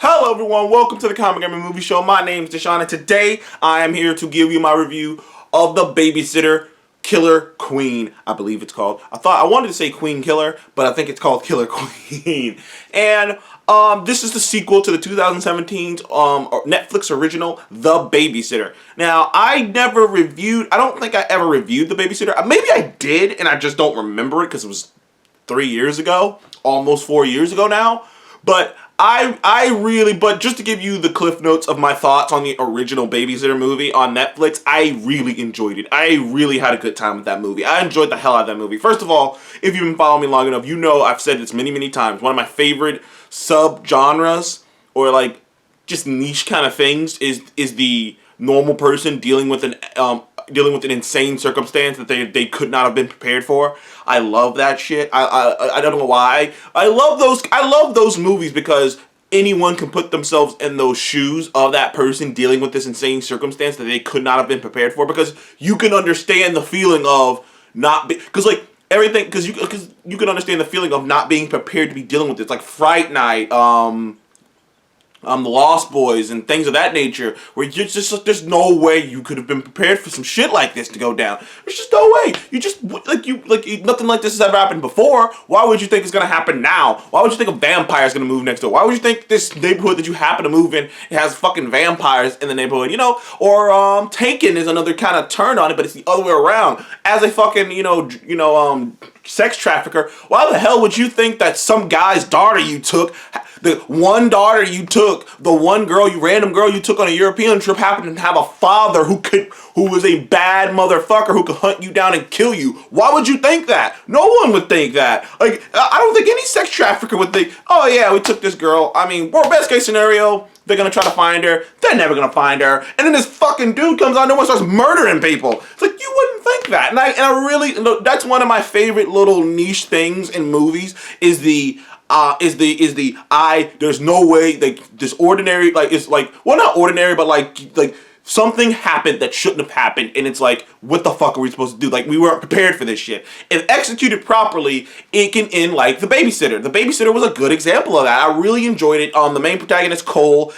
Hello everyone, welcome to the Comic Gaming Movie Show. My name is Deshaun and today I am here to give you my review of the Babysitter Killer Queen, I believe it's called. I wanted to say Queen Killer, but I think it's called Killer Queen. And this is the sequel to the 2017 Netflix original, The Babysitter. Now, I don't think I ever reviewed The Babysitter. Maybe I did and I just don't remember it because it was 3 years ago, almost 4 years ago now. But but just to give you the cliff notes of my thoughts on the original Babysitter movie on Netflix, I really enjoyed it. I really had a good time with that movie. I enjoyed the hell out of that movie. First of all, if you've been following me long enough, you know I've said this many, many times. One of my favorite sub-genres, or like just niche kind of things, is the normal person dealing with an insane circumstance that they could not have been prepared for. I love that shit. I don't know why. I love those movies because anyone can put themselves in those shoes of that person dealing with this insane circumstance that they could not have been prepared for, because you can understand the feeling of because you can understand the feeling of not being prepared to be dealing with this, like Fright Night, the Lost Boys and things of that nature, where there's no way you could have been prepared for some shit like this to go down. There's just no way. Nothing like this has ever happened before. Why would you think it's gonna happen now? Why would you think a vampire's gonna move next door? Why would you think this neighborhood that you happen to move in has fucking vampires in the neighborhood? Or Taken is another kind of turn on it, but it's the other way around. As a fucking sex trafficker, why the hell would you think that some guy's daughter you took, the one daughter you took, the one random girl you took on a European trip, happened to have a father who was a bad motherfucker who could hunt you down and kill you? Why would you think that? No one would think that. Like, I don't think any sex trafficker would think, oh yeah, we took this girl. I mean, best case scenario, they're gonna try to find her. They're never gonna find her. And then this fucking dude comes out and starts murdering people. It's like, you wouldn't think that. And I really, that's one of my favorite little niche things in movies there's no way, like, this ordinary, like, it's like, well, not ordinary, but like something happened that shouldn't have happened, and it's like, what the fuck are we supposed to do? Like, we weren't prepared for this shit. If executed properly, it can end like The Babysitter. The Babysitter was a good example of that. I really enjoyed it. The main protagonist, Cole,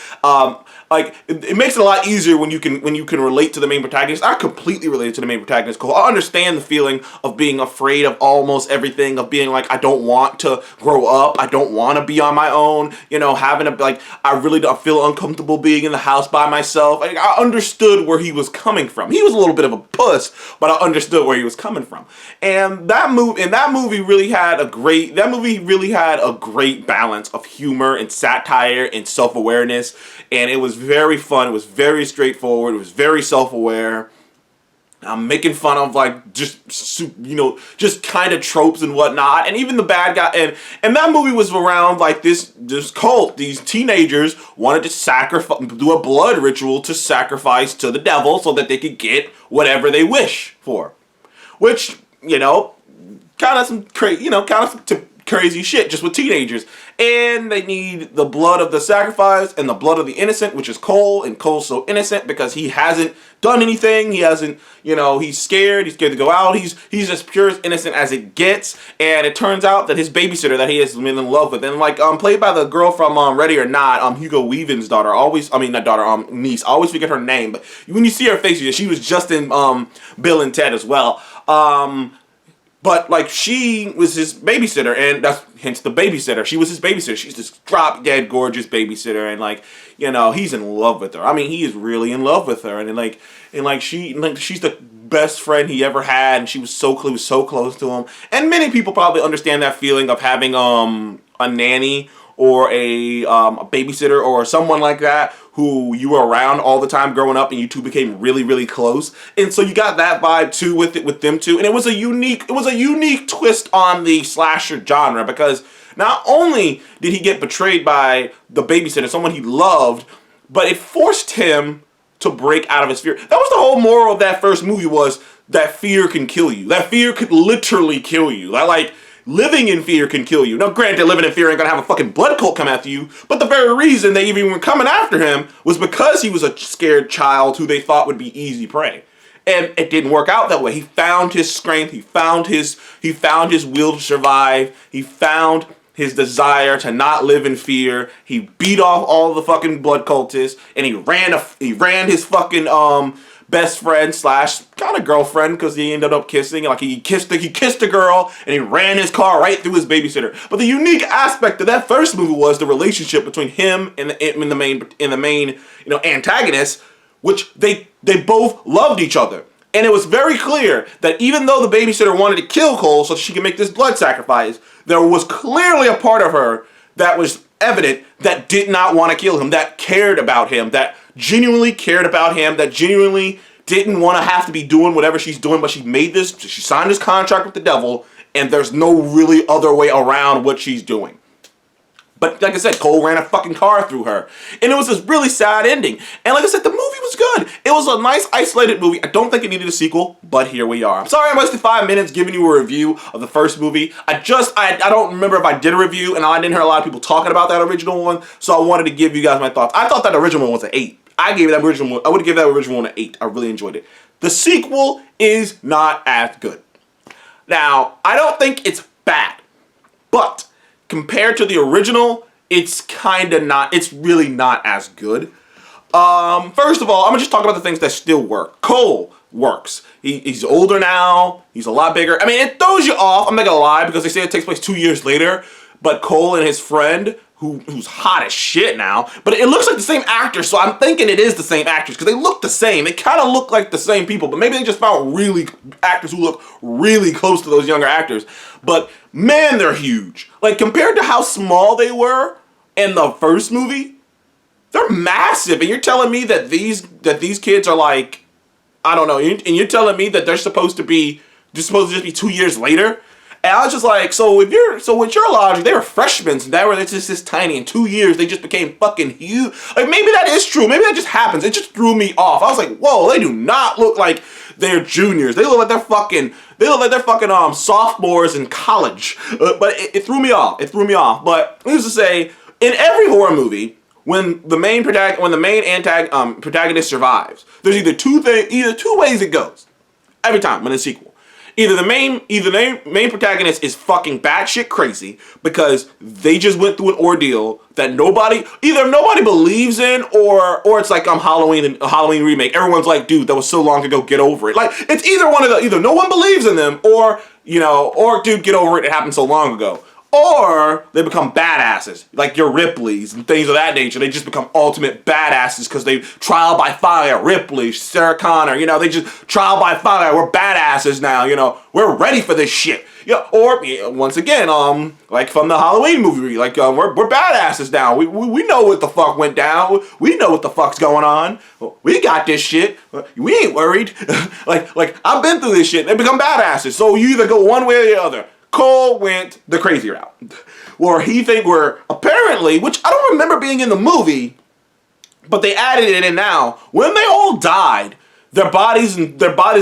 it makes it a lot easier when you can relate to the main protagonist. I completely related to the main protagonist, Cole. I understand the feeling of being afraid of almost everything, of being like, I don't want to grow up, I don't want to be on my own, I really don't feel uncomfortable being in the house by myself. I understood where he was coming from. He was a little bit of a puss, but I understood where he was coming from. And that movie really had a great balance of humor and satire and self-awareness, and it was very fun. It was very straightforward. It was very self-aware. I'm making fun of just kind of tropes and whatnot, and even the bad guy. And that movie was around like this cult. These teenagers wanted to do a blood ritual to sacrifice to the devil so that they could get whatever they wish for, which kind of some crazy shit just with teenagers. And they need the blood of the sacrifice and the blood of the innocent, which is Cole. And Cole's so innocent because he hasn't done anything. He hasn't, he's scared. He's scared to go out. He's as pure as innocent as it gets. And it turns out that his babysitter that he has been in love with, and played by the girl from Ready or Not, Hugo Weaving's daughter, niece. I always forget her name, but when you see her face, she was just in Bill and Ted as well. But she was his babysitter, and that's hence The Babysitter. She was his babysitter. She's this drop dead gorgeous babysitter, and he's in love with her. I mean, he is really in love with her, and she's the best friend he ever had, and she was so close to him. And many people probably understand that feeling of having a nanny or a babysitter or someone like that who you were around all the time growing up, and you two became really, really close. And so you got that vibe too with them two. And it was a unique twist on the slasher genre, because not only did he get betrayed by the babysitter, someone he loved, but it forced him to break out of his fear. That was the whole moral of that first movie, was that fear can kill you. That fear could literally kill you. Living in fear can kill you. Now, granted, living in fear ain't gonna have a fucking blood cult come after you, but the very reason they even were coming after him was because he was a scared child who they thought would be easy prey. And it didn't work out that way. He found his strength. He found his will to survive. He found his desire to not live in fear. He beat off all the fucking blood cultists, and he ran his fucking best friend slash kind of girlfriend, because he ended up kissing. Like he kissed a girl, and he ran his car right through his babysitter. But the unique aspect of that first movie was the relationship between him and the main antagonist, which they both loved each other. And it was very clear that even though the babysitter wanted to kill Cole so she could make this blood sacrifice, there was clearly a part of her that was evident that did not want to kill him, that cared about him, that genuinely cared about him, that genuinely didn't want to have to be doing whatever she's doing, but she signed this contract with the devil, and there's no really other way around what she's doing. But like I said, Cole ran a fucking car through her. And it was this really sad ending. And like I said, the movie was good. It was a nice, isolated movie. I don't think it needed a sequel, but here we are. I'm sorry I wasted 5 minutes giving you a review of the first movie. I don't remember if I did a review, and I didn't hear a lot of people talking about that original one, so I wanted to give you guys my thoughts. I thought that original one was an 8. I would give that original one an 8. I really enjoyed it. The sequel is not as good. Now, I don't think it's bad, but compared to the original, it's really not as good. First of all, I'm gonna just talk about the things that still work. Cole works. He's older now. He's a lot bigger. I mean, it throws you off, I'm not gonna lie, because they say it takes place 2 years later, but Cole and his friend, who's hot as shit now, but it looks like the same actor, so I'm thinking it is the same actors, because they look the same. They kind of look like the same people, but maybe they just found really actors who look really close to those younger actors. But man, they're huge. Like, compared to how small they were in the first movie, they're massive. And you're telling me that these kids are like, I don't know, and you're telling me that they're supposed to just be 2 years later? And I was just like, so with your logic, they were freshmen, and they were just this tiny. In 2 years, they just became fucking huge. Like, maybe that is true. Maybe that just happens. It just threw me off. I was like, whoa, they do not look like they're juniors. They look like they're fucking sophomores in college. But it threw me off. It threw me off. But needless to say, in every horror movie, when the main protagonist survives, there's either two ways it goes. Every time in a sequel. Either the main protagonist is fucking batshit crazy because they just went through an ordeal that either nobody believes in, or it's like a Halloween remake. Everyone's like, dude, that was so long ago, get over it. Like, it's either one of the, either no one believes in them, or dude, get over it, it happened so long ago. Or they become badasses, like your Ripleys and things of that nature. They just become ultimate badasses because they trial by fire. Ripley, Sarah Connor, they just trial by fire. We're badasses now, We're ready for this shit. Yeah, or once again, like from the Halloween movie, like we're badasses now. We know what the fuck went down. We know what the fuck's going on. We got this shit. We ain't worried. like I've been through this shit. They become badasses. So you either go one way or the other. Cole went the crazy route, where apparently, which I don't remember being in the movie, but they added it in now. When they all died, their bodies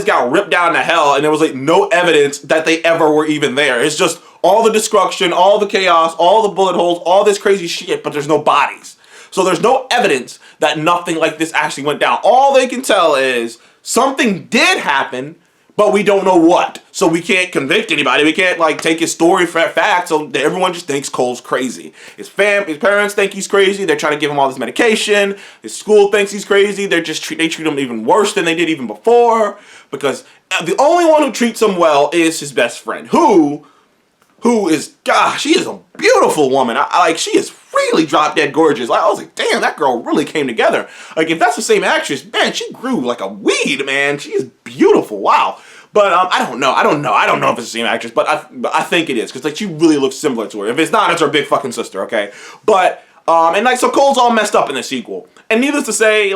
got ripped down to hell, and there was like no evidence that they ever were even there. It's just all the destruction, all the chaos, all the bullet holes, all this crazy shit, but there's no bodies. So there's no evidence that nothing like this actually went down. All they can tell is something did happen, but we don't know what. So we can't convict anybody. We can't take his story for fact. So everyone just thinks Cole's crazy. His parents think he's crazy. They're trying to give him all this medication. His school thinks he's crazy. They treat him even worse than they did even before. Because the only one who treats him well is his best friend, who is, gosh, she is a beautiful woman. She is really drop dead gorgeous. I was like, damn, that girl really came together. Like, if that's the same actress, man, she grew like a weed, man. She is beautiful. Wow. But I don't know if it's the same actress, but I think it is, because she really looks similar to her. If it's not, it's her big fucking sister, okay? But so Cole's all messed up in the sequel. And needless to say,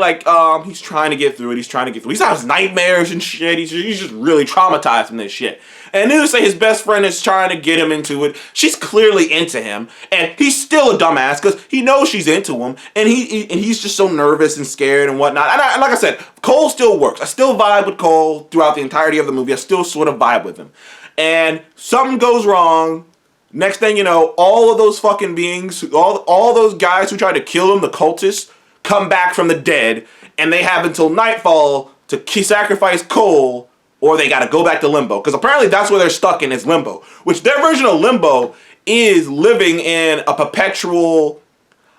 he's trying to get through it. He's having nightmares and shit. He's just really traumatized from this shit. And needless to say, his best friend is trying to get him into it. She's clearly into him, and he's still a dumbass because he knows she's into him, and he's just so nervous and scared and whatnot. And like I said, Cole still works. I still vibe with Cole throughout the entirety of the movie. I still sort of vibe with him. And something goes wrong. Next thing you know, all of those fucking beings, all those guys who tried to kill him, the cultists, come back from the dead, and they have until nightfall to sacrifice Cole, or they gotta go back to limbo. Because apparently that's where they're stuck in, is limbo. Which their version of limbo is living in a perpetual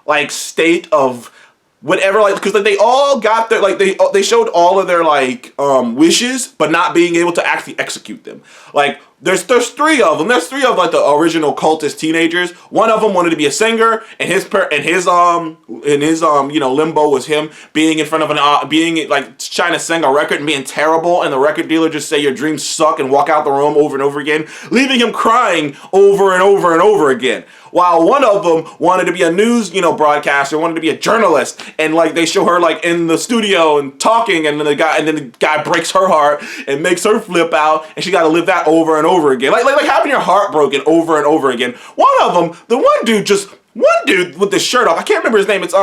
like state of whatever, like, because like, they all got their like they showed all of their like wishes, but not being able to actually execute them. Like there's three of them. There's three of like the original cultist teenagers. One of them wanted to be a singer, and his you know, limbo was him being in front of an being like trying to sing a record and being terrible, and the record dealer just say your dreams suck and walk out the room over and over again, leaving him crying over and over and over again. While one of them wanted to be a news, you know, broadcaster, wanted to be a journalist, and like they show her like in the studio and talking, and then the guy breaks her heart and makes her flip out, and she got to live that over and over again, like having your heart broken over and over again. One of them, one dude with the shirt off. I can't remember his name. It's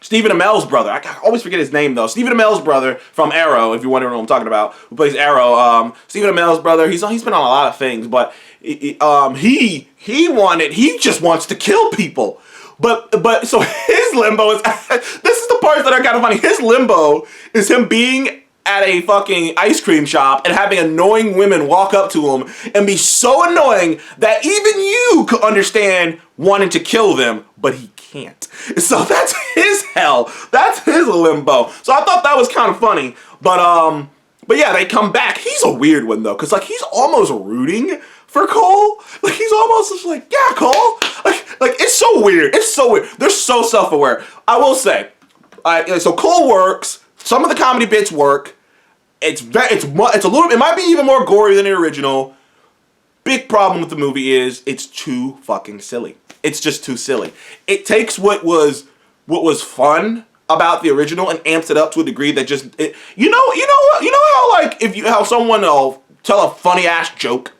Stephen Amell's brother. I always forget his name though. Stephen Amell's brother from Arrow, if you're wondering what I'm talking about, who plays Arrow. Stephen Amell's brother. He's been on a lot of things, but he just wants to kill people. But so his limbo is this is the part that are kind of funny. His limbo is him being at a fucking ice cream shop and having annoying women walk up to him and be so annoying that even you could understand wanting to kill them, but he can't. So that's his hell. That's his limbo. So I thought that was kind of funny. But yeah, they come back. He's a weird one though, because like he's almost rooting for Cole. Like he's almost just like, yeah, Cole. Like it's so weird. It's so weird. They're so self-aware. I will say, so Cole works. Some of the comedy bits work. It's a little. It might be even more gory than the original. Big problem with the movie is it's too fucking silly. It's just too silly. It takes what was fun about the original and amps it up to a degree that just you know how like how someone will tell a funny ass joke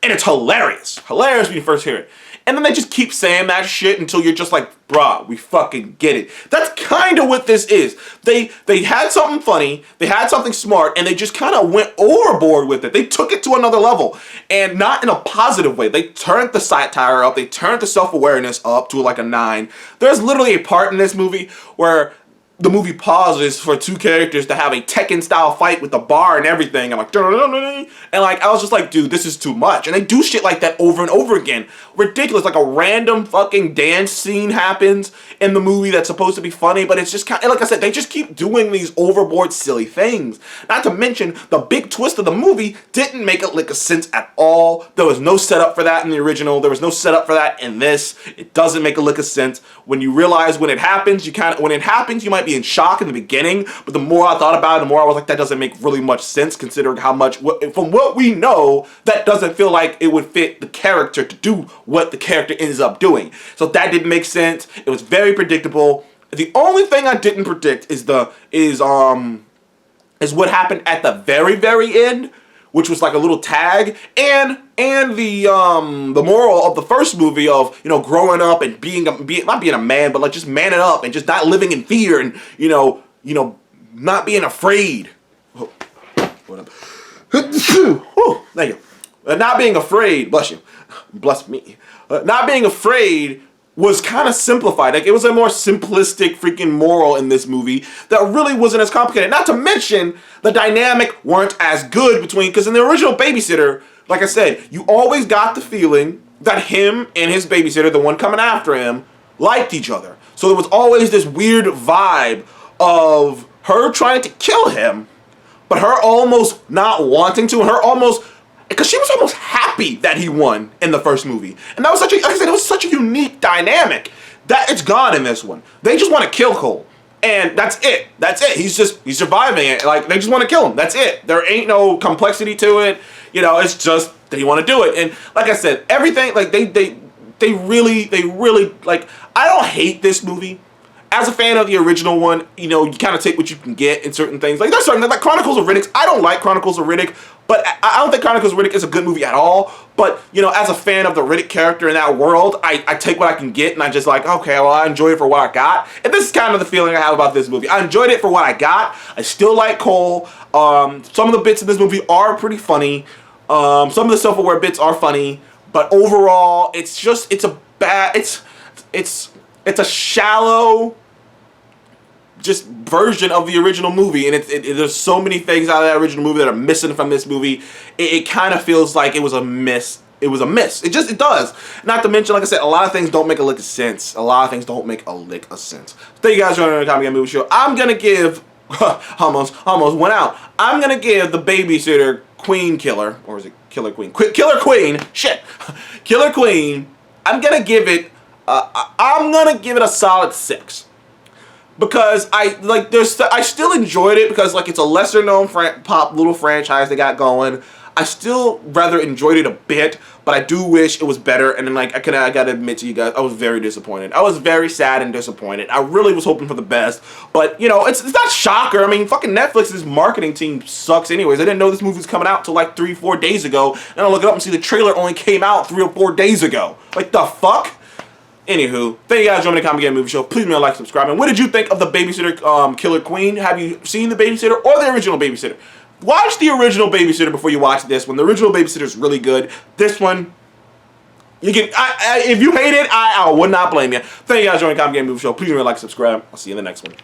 and it's hilarious when you first hear it, and then they just keep saying that shit until you're just like, bruh, we fucking get it. That's kind of what this is. They had something funny, they had something smart, and they just kind of went overboard with it. They took it to another level, and not in a positive way. They turned the satire up, they turned the self-awareness up to like a 9. There's literally a part in this movie where the movie pauses for two characters to have a Tekken-style fight with the bar and everything. I'm like, and like, I was just like, dude, this is too much. And they do shit like that over and over again. Ridiculous. Like a random fucking dance scene happens in the movie that's supposed to be funny, but it's just kind of, like I said, they just keep doing these overboard silly things. Not to mention, the big twist of the movie didn't make a lick of sense at all. There was no setup for that in the original. There was no setup for that in this. It doesn't make a lick of sense. When you realize when it happens, you might be in shock in the beginning, but the more I thought about it, the more I was like, that doesn't make really much sense considering how much, from what we know, that doesn't feel like it would fit the character to do what the character ends up doing. So that didn't make sense. It was very predictable. The only thing I didn't predict is what happened at the very, very end, which was like a little tag, and the moral of the first movie of, you know, growing up and not being a man, but like just manning up and just not living in fear and you know not being afraid. Oh, what up? Oh, thank you. Not being afraid, bless you, bless me. Not being afraid was kind of simplified. Like it was a more simplistic freaking moral in this movie that really wasn't as complicated. Not to mention the dynamic weren't as good between, because in the original Babysitter, like I said, you always got the feeling that him and his babysitter, the one coming after him, liked each other. So there was always this weird vibe of her trying to kill him, but her almost not wanting to, and her almost, because she was almost happy that he won in the first movie. And that was such a, like I said, it was such a unique dynamic that it's gone in this one. They just want to kill Cole. And that's it. That's it. He's surviving it. Like, they just want to kill him. That's it. There ain't no complexity to it. You know, it's just they want to do it. And like I said, everything, like they really, like, I don't hate this movie. As a fan of the original one, you know, you kind of take what you can get in certain things. Like, there's certain, like Chronicles of Riddick. I don't like Chronicles of Riddick, but I don't think Chronicles of Riddick is a good movie at all. But, you know, as a fan of the Riddick character in that world, I take what I can get, and I just like, okay, well, I enjoy it for what I got. And this is kind of the feeling I have about this movie. I enjoyed it for what I got. I still like Cole. Some of the bits in this movie are pretty funny. Some of the self-aware bits are funny. But overall, it's just, it's a shallow just version of the original movie, and there's so many things out of that original movie that are missing from this movie. It kind of feels like it was a missed it was a miss. It does. Not to mention, like I said, a lot of things don't make a lick of sense. A lot of things don't make a lick of sense. Thank you guys for joining the Comic Game Movie Show. I'm gonna give almost went out. I'm gonna give the Babysitter Queen Killer, or is it Killer Queen? Killer Queen. Shit, Killer Queen. I'm gonna give it. I'm gonna give it a solid 6. Because I still enjoyed it because like it's a lesser known little franchise they got going. I still rather enjoyed it a bit, but I do wish it was better. And then like I gotta admit to you guys, I was very disappointed. I was very sad and disappointed. I really was hoping for the best, but you know it's not shocker. I mean, fucking Netflix's marketing team sucks anyways. I didn't know this movie was coming out till like 3-4 days ago, and I look it up and see the trailer only came out 3 or 4 days ago. Like the fuck. Anywho, thank you guys for joining the Comic Game Movie Show. Please like, subscribe. And what did you think of the Babysitter Killer Queen? Have you seen the Babysitter or the original Babysitter? Watch the original Babysitter before you watch this one. The original Babysitter is really good. This one, you can. If you hate it, I would not blame you. Thank you guys for joining the Comic Game Movie Show. Please like, subscribe. I'll see you in the next one.